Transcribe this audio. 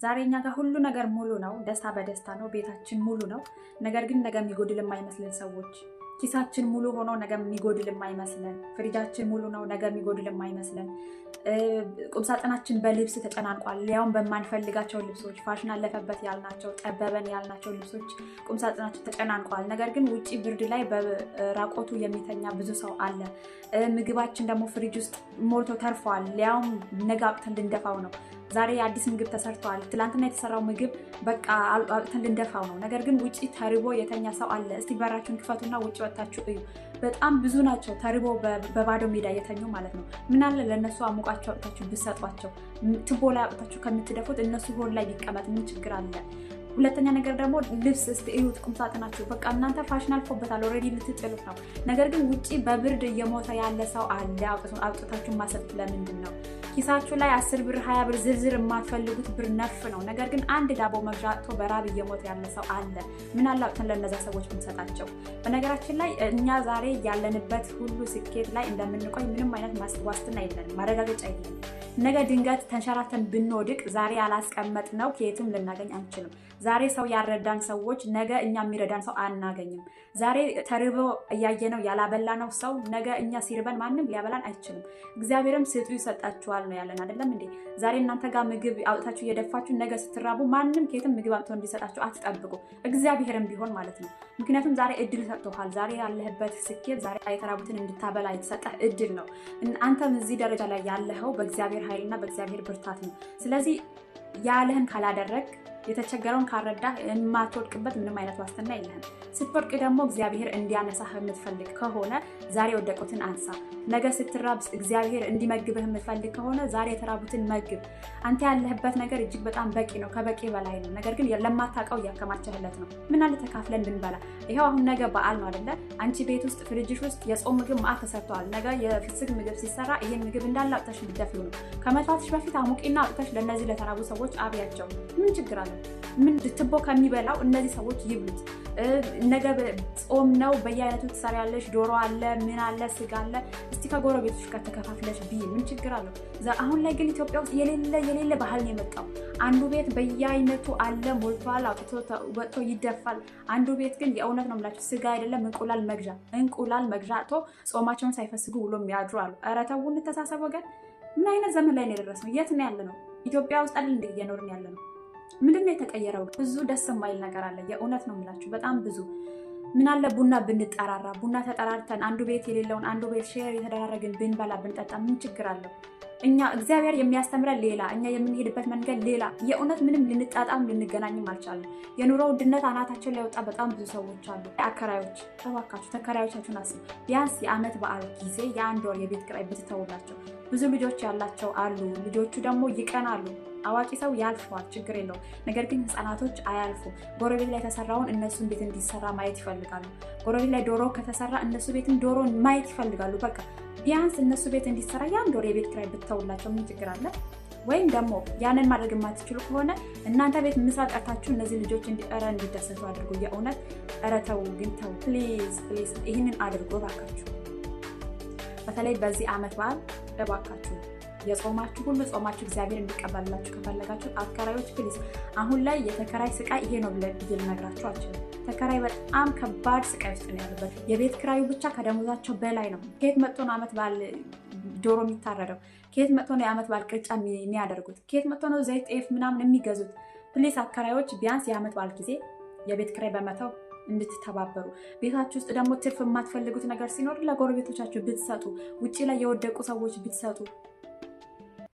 ዛሬ እኛ ጋር ሁሉ ነገር ሙሉ ነው፣ ደስታ በደስታ ነው፣ ቤታችን ሙሉ ነው። ነገር ግን ነገ የሚጎድል የማይመስለን ሰዎች፣ ኪሳችን ሙሉ ሆኖ ነገ የሚጎድል የማይመስለን፣ ፍሪጃችን ሙሉ ነው ነገ የሚጎድል የማይመስለን፣ ቁምሳጥናችን በልብስ ተጨናንቋል፣ ያውም በማንፈልጋቸው ልብሶች፣ ፋሽን አለፈበት ያልናቸው፣ ጠበበን ያልናቸው ልብሶች ቁምሳጥናችን ተጨናንቋል። ነገር ግን ውጪ ብርድ ላይ በራቆቱ የሚተኛ ብዙ ሰው አለ። ምግባችን ደግሞ ፍሪጅ ውስጥ ሞልቶ ተርፏል፣ ያውም ነገ አውጥተን ልንደፋው ነው። ዛሬ አዲስ ምግብ ተሰርቷል፣ ትላንትና የተሰራው ምግብ በቃ አውጥተን ልንደፋው ነው። ነገር ግን ውጪ ተርቦ የተኛ ሰው አለ። እስቲ በራችሁን ክፈቱና ውጪ ወጣችሁ እዩ። በጣም ብዙ ናቸው ተርቦ በባዶ ሜዳ የተኙ ማለት ነው። ምን አለ ለነሱ አሙቃችሁ አውጥታችሁ ብትሰጧቸው፣ ትቦ ላይ አውጥታችሁ ከምትደፉት እነሱ ሆድ ላይ ቢቀመጥ ምን ችግር አለ? ሁለተኛ ነገር ደግሞ ልብስ እስቲ እዩት፣ ቁምሳጥናችሁ በቃ እናንተ ፋሽን አልፎበታል፣ ኦልሬዲ ልትጥሉት ነው። ነገር ግን ውጪ በብርድ እየሞተ ያለ ሰው አለ። አውጥታችሁ ማሰጡት ለምንድን ነው? ኪሳችሁ ላይ 10 ብር 20 ብር ዝርዝር የማትፈልጉት ብር ነፍ ነው። ነገር ግን አንድ ዳቦ መግዣ አጥቶ በራብ እየሞተ ያለ ሰው አለ። ምን አላውቅተን ለነዛ ሰዎች ብንሰጣቸው። በነገራችን ላይ እኛ ዛሬ ያለንበት ሁሉ ስኬት ላይ እንደምንቆይ ምንም አይነት ዋስትና የለንም፣ ማረጋገጫ የለንም። ነገ ድንገት ተንሸራተን ብንወድቅ ዛሬ ያላስቀመጥነው ከየትም ልናገኝ አንችልም። ዛሬ ሰው ያረዳን ሰዎች ነገ እኛ የሚረዳን ሰው አናገኝም። ዛሬ ተርቦ እያየነው ያላበላነው ሰው ነገ እኛ ሲርበን ማንም ሊያበላን አይችልም። እግዚአብሔርም ስጡ ይሰጣችኋል ነው ያለን አይደለም እንዴ? ዛሬ እናንተ ጋር ምግብ አውጥታችሁ እየደፋችሁ ነገ ስትራቡ ማንም ከየትም ምግብ አውጥቶ እንዲሰጣችሁ አትጠብቁ፣ እግዚአብሔርም ቢሆን ማለት ነው። ምክንያቱም ዛሬ እድል ሰጥቶሃል። ዛሬ ያለህበት ስኬት ዛሬ የተራቡትን እንድታበላ የተሰጠህ እድል ነው። አንተም እዚህ ደረጃ ላይ ያለኸው በእግዚአብሔር ኃይልና በእግዚአብሔር ብርታት ነው። ስለዚህ ያለህን ካላደረግ የተቸገረውን ካረዳህ የማትወድቅበት ምንም አይነት ዋስትና የለህም። ስትወድቅ ደግሞ እግዚአብሔር እንዲያነሳህ የምትፈልግ ከሆነ ዛሬ የወደቁትን አንሳ። ነገ ስትራብ እግዚአብሔር እንዲመግብህ የምትፈልግ ከሆነ ዛሬ የተራቡትን መግብ። አንተ ያለህበት ነገር እጅግ በጣም በቂ ነው፣ ከበቂ በላይ ነው። ነገር ግን ለማታውቀው እያከማቸህለት ነው። ምን አለ ተካፍለን ብንበላ። ይኸው አሁን ነገ በዓል ነው አይደለ? አንቺ ቤት ውስጥ ፍሪጅሽ ውስጥ የጾም ምግብ ማዕት ተሰርተዋል። ነገ የፍስክ ምግብ ሲሰራ ይሄን ምግብ እንዳለ አውጥተሽ ልትደፊው ነው። ከመቷትሽ በፊት አሙቂና አውጥተሽ ለእነዚህ ለተራቡ ሰዎች አብያቸው። ምን ችግር አለ? ምን ትቦ ከሚበላው እነዚህ ሰዎች ይብሉት። ነገ ጾም ነው፣ በየአይነቱ ትሰሪያለሽ። ዶሮ አለ፣ ምን አለ፣ ስጋ አለ። እስቲ ከጎረቤቶች ጋር ተከፋፍለሽ ብይ፣ ምን ችግር አለው? አሁን ላይ ግን ኢትዮጵያ ውስጥ የሌለ ባህል ነው የመጣው። አንዱ ቤት በየአይነቱ አለ፣ ሞልቷል፣ አውጥቶ ወጥቶ ይደፋል። አንዱ ቤት ግን የእውነት ነው የምላችሁ ስጋ አይደለም እንቁላል መግዣ አጥቶ ጾማቸውን ሳይፈስጉ ውሎ የሚያድሩ አሉ። ኧረ ተው እንተሳሰብ ወገን። ምን አይነት ዘመን ላይ ነው የደረስነው? የት ነው ያለ ነው? ኢትዮጵያ ውስጥ አይደል እንደ እየኖርን ያለ ነው? ምንድን ነው የተቀየረው? ብዙ ደስ የማይል ነገር አለ። የእውነት ነው የምላችሁ በጣም ብዙ። ምን አለ ቡና ብንጠራራ፣ ቡና ተጠራርተን አንዱ ቤት የሌለውን አንዱ ቤት ሼር የተደራረግን ብንበላ ብንጠጣ ምን ችግር አለው? እኛ እግዚአብሔር የሚያስተምረን ሌላ፣ እኛ የምንሄድበት መንገድ ሌላ። የእውነት ምንም ልንጣጣም ልንገናኝም አልቻለም። የኑሮ ውድነት አናታችን ላይ ወጣ። በጣም ብዙ ሰዎች አሉ። አከራዮች ተባካችሁ ተከራዮቻችሁን አስቡ። ቢያንስ የዓመት በዓል ጊዜ የአንድ ወር የቤት ኪራይ ብትተውላቸው። ብዙ ልጆች ያላቸው አሉ። ልጆቹ ደግሞ ይቀናሉ። አዋቂ ሰው ያልፈዋል፣ ችግር የለውም። ነገር ግን ህፃናቶች አያልፉ። ጎረቤት ላይ የተሰራውን እነሱን ቤት እንዲሰራ ማየት ይፈልጋሉ። ጎረቤት ላይ ዶሮ ከተሰራ እነሱ ቤትም ዶሮ ማየት ይፈልጋሉ። በቃ ቢያንስ እነሱ ቤት እንዲሰራ የአንድ ወር የቤት ኪራይ ብትተውላቸው ምን ችግር አለ? ወይም ደግሞ ያንን ማድረግ የማትችሉ ከሆነ እናንተ ቤት ምሳ ጠርታችሁ እነዚህ ልጆች እንዲደሰቱ አድርጉ። የእውነት ኧረ ተው ግን ተው፣ ፕሊዝ ይህንን አድርጎ እባካችሁ። በተለይ በዚህ ዓመት በዓል እባካችሁ የጾማችሁ ሁሉ ጾማችሁ እግዚአብሔር እንዲቀበልላችሁ ከፈለጋችሁ አከራዮች ፕሊዝ። አሁን ላይ የተከራይ ስቃይ ይሄ ነው ብዬ ልነግራችሁ አልችልም። ተከራይ በጣም ከባድ ስቃይ ውስጥ ነው ያለበት። የቤት ክራዩ ብቻ ከደሞዛቸው በላይ ነው። ከየት መጥቶ ነው ዓመት በዓል ዶሮ የሚታረደው? ከየት መጥቶ ነው የዓመት በዓል ቅርጫ የሚያደርጉት? ከየት መጥቶ ነው ዘይት ጤፍ ምናምን የሚገዙት? ፕሊዝ አከራዮች ቢያንስ የዓመት በዓል ጊዜ የቤት ክራይ በመተው እንድትተባበሩ። ቤታችሁ ውስጥ ደግሞ ትርፍ የማትፈልጉት ነገር ሲኖር ለጎረቤቶቻችሁ ብትሰጡ፣ ውጭ ላይ የወደቁ ሰዎች ብትሰጡ